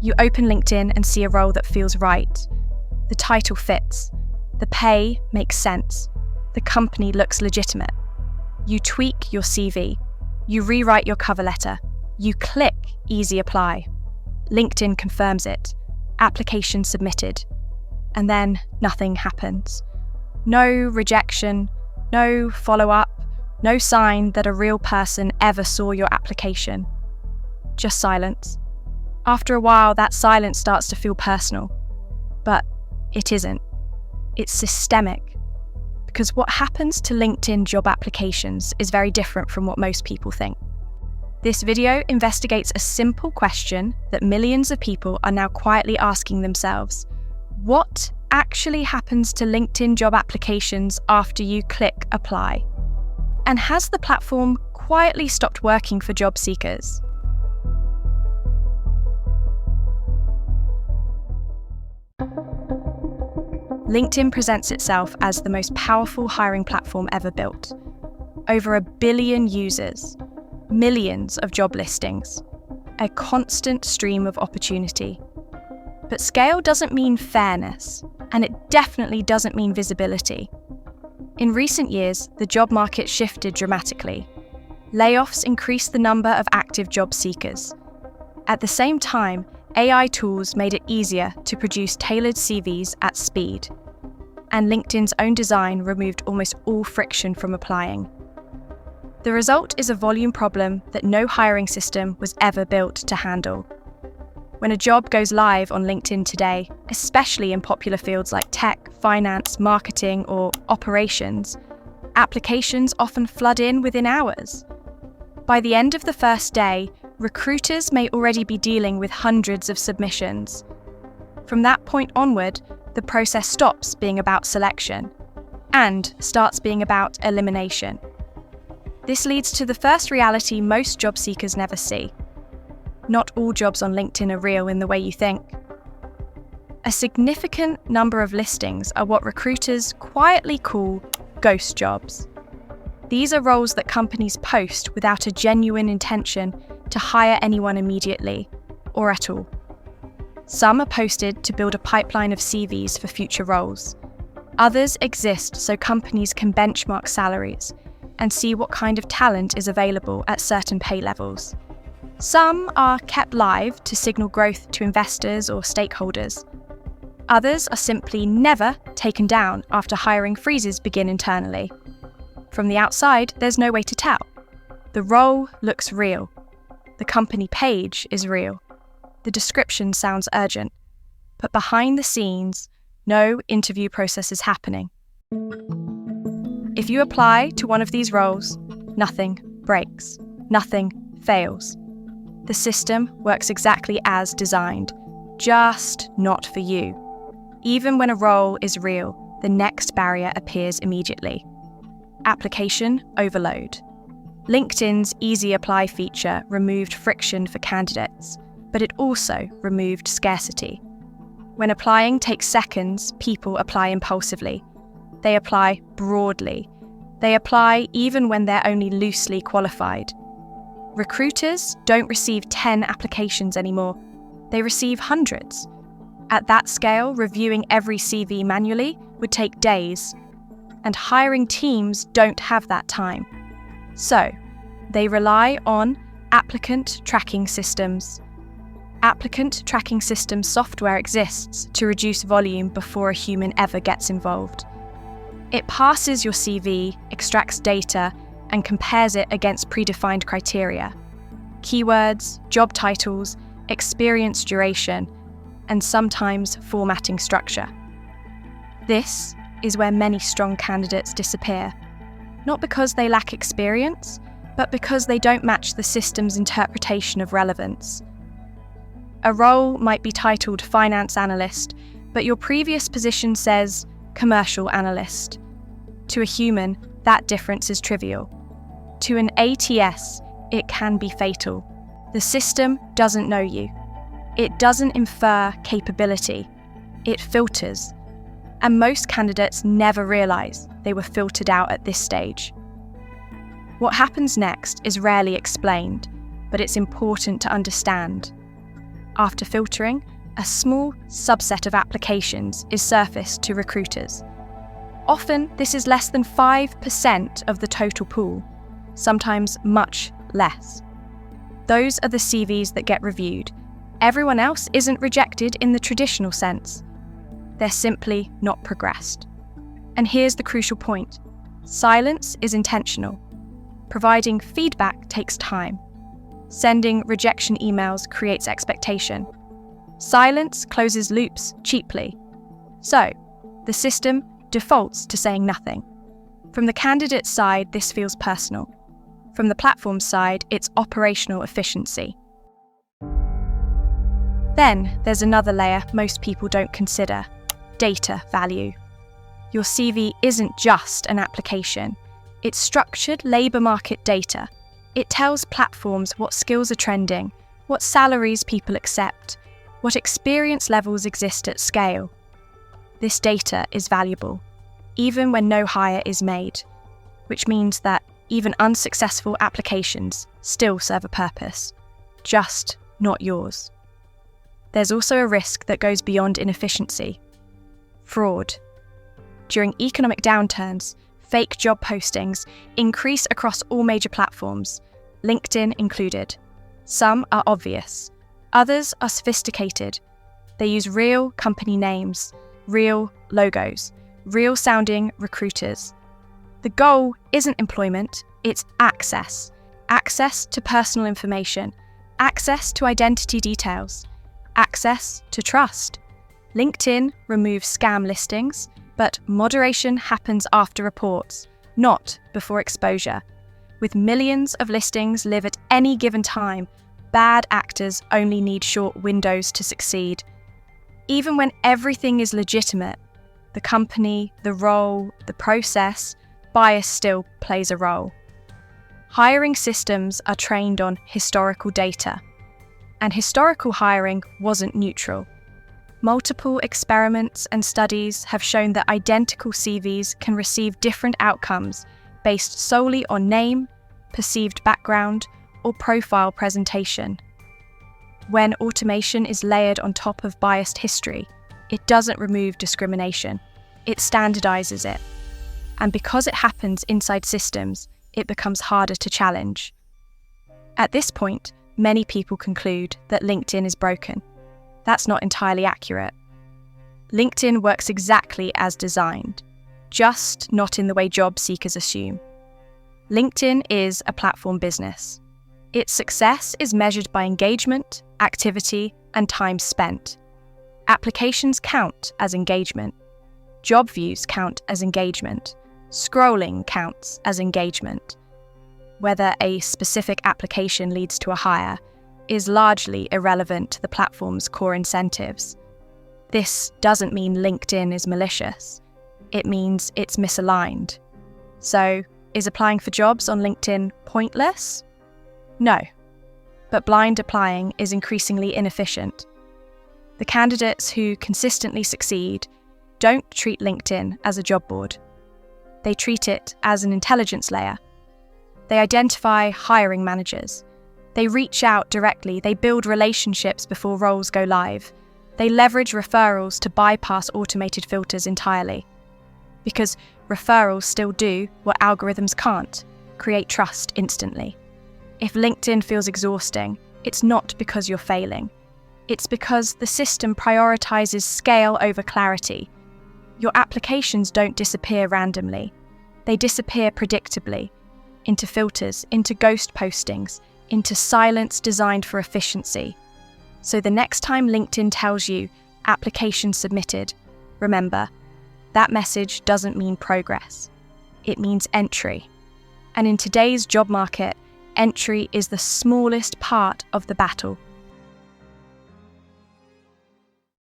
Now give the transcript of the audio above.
You open LinkedIn and see a role that feels right. The title fits. The pay makes sense. The company looks legitimate. You tweak your CV. You rewrite your cover letter. You click Easy Apply. LinkedIn confirms it. Application submitted. And then nothing happens. No rejection, no follow-up, no sign that a real person ever saw your application. Just silence. After a while, that silence starts to feel personal. But it isn't. It's systemic. Because what happens to LinkedIn job applications is very different from what most people think. This video investigates a simple question that millions of people are now quietly asking themselves. What actually happens to LinkedIn job applications after you click apply? And has the platform quietly stopped working for job seekers? LinkedIn presents itself as the most powerful hiring platform ever built. Over 1 billion users, millions of job listings, a constant stream of opportunity. But scale doesn't mean fairness, and it definitely doesn't mean visibility. In recent years, the job market shifted dramatically. Layoffs increased the number of active job seekers. At the same time, AI tools made it easier to produce tailored CVs at speed. And LinkedIn's own design removed almost all friction from applying. The result is a volume problem that no hiring system was ever built to handle. When a job goes live on LinkedIn today, especially in popular fields like tech, finance, marketing, or operations, applications often flood in within hours. By the end of the first day, recruiters may already be dealing with hundreds of submissions. From that point onward, the process stops being about selection and starts being about elimination. This leads to the first reality most job seekers never see. Not all jobs on LinkedIn are real in the way you think. A significant number of listings are what recruiters quietly call ghost jobs. These are roles that companies post without a genuine intention to hire anyone immediately, or at all. Some are posted to build a pipeline of CVs for future roles. Others exist so companies can benchmark salaries and see what kind of talent is available at certain pay levels. Some are kept live to signal growth to investors or stakeholders. Others are simply never taken down after hiring freezes begin internally. From the outside, there's no way to tell. The role looks real. The company page is real. The description sounds urgent. But behind the scenes, no interview process is happening. If you apply to one of these roles, nothing breaks. Nothing fails. The system works exactly as designed, just not for you. Even when a role is real, the next barrier appears immediately. Application overload. LinkedIn's Easy Apply feature removed friction for candidates, but it also removed scarcity. When applying takes seconds, people apply impulsively. They apply broadly. They apply even when they're only loosely qualified. Recruiters don't receive 10 applications anymore. They receive hundreds. At that scale, reviewing every CV manually would take days. And hiring teams don't have that time. So, they rely on applicant tracking systems. Applicant tracking system software exists to reduce volume before a human ever gets involved. It parses your CV, extracts data, and compares it against predefined criteria. Keywords, job titles, experience duration, and sometimes formatting structure. This is where many strong candidates disappear, not because they lack experience, but because they don't match the system's interpretation of relevance. A role might be titled finance analyst, but your previous position says commercial analyst. To a human, that difference is trivial. To an ATS, it can be fatal. The system doesn't know you. It doesn't infer capability. It filters. And most candidates never realise they were filtered out at this stage. What happens next is rarely explained, but it's important to understand. After filtering, a small subset of applications is surfaced to recruiters. Often, this is less than 5% of the total pool, sometimes much less. Those are the CVs that get reviewed. Everyone else isn't rejected in the traditional sense. They're simply not progressed. And here's the crucial point. Silence is intentional. Providing feedback takes time. Sending rejection emails creates expectation. Silence closes loops cheaply. So, the system defaults to saying nothing. From the candidate's side, this feels personal. From the platform's side, it's operational efficiency. Then there's another layer most people don't consider: data value. Your CV isn't just an application. It's structured labour market data. It tells platforms what skills are trending, what salaries people accept, what experience levels exist at scale. This data is valuable, even when no hire is made, which means that even unsuccessful applications still serve a purpose, just not yours. There's also a risk that goes beyond inefficiency: fraud. During economic downturns, fake job postings increase across all major platforms, LinkedIn included. Some are obvious, others are sophisticated. They use real company names, real logos, real-sounding recruiters. The goal isn't employment, it's access. Access to personal information, access to identity details, access to trust. LinkedIn removes scam listings, but moderation happens after reports, not before exposure. With millions of listings live at any given time, bad actors only need short windows to succeed. Even when everything is legitimate, the company, the role, the process, bias still plays a role. Hiring systems are trained on historical data, and historical hiring wasn't neutral. Multiple experiments and studies have shown that identical CVs can receive different outcomes based solely on name, perceived background, or profile presentation. When automation is layered on top of biased history, it doesn't remove discrimination, it standardizes it. And because it happens inside systems, it becomes harder to challenge. At this point, many people conclude that LinkedIn is broken. That's not entirely accurate. LinkedIn works exactly as designed, just not in the way job seekers assume. LinkedIn is a platform business. Its success is measured by engagement, activity, and time spent. Applications count as engagement. Job views count as engagement. Scrolling counts as engagement. Whether a specific application leads to a hire is largely irrelevant to the platform's core incentives. This doesn't mean LinkedIn is malicious. It means it's misaligned. So, is applying for jobs on LinkedIn pointless? No. But blind applying is increasingly inefficient. The candidates who consistently succeed don't treat LinkedIn as a job board. They treat it as an intelligence layer. They identify hiring managers. They reach out directly. They build relationships before roles go live. They leverage referrals to bypass automated filters entirely. Because referrals still do what algorithms can't: create trust instantly. If LinkedIn feels exhausting, it's not because you're failing. It's because the system prioritizes scale over clarity. Your applications don't disappear randomly. They disappear predictably, into filters, into ghost postings, into silence designed for efficiency. So the next time LinkedIn tells you application submitted, remember, that message doesn't mean progress. It means entry. And in today's job market, entry is the smallest part of the battle.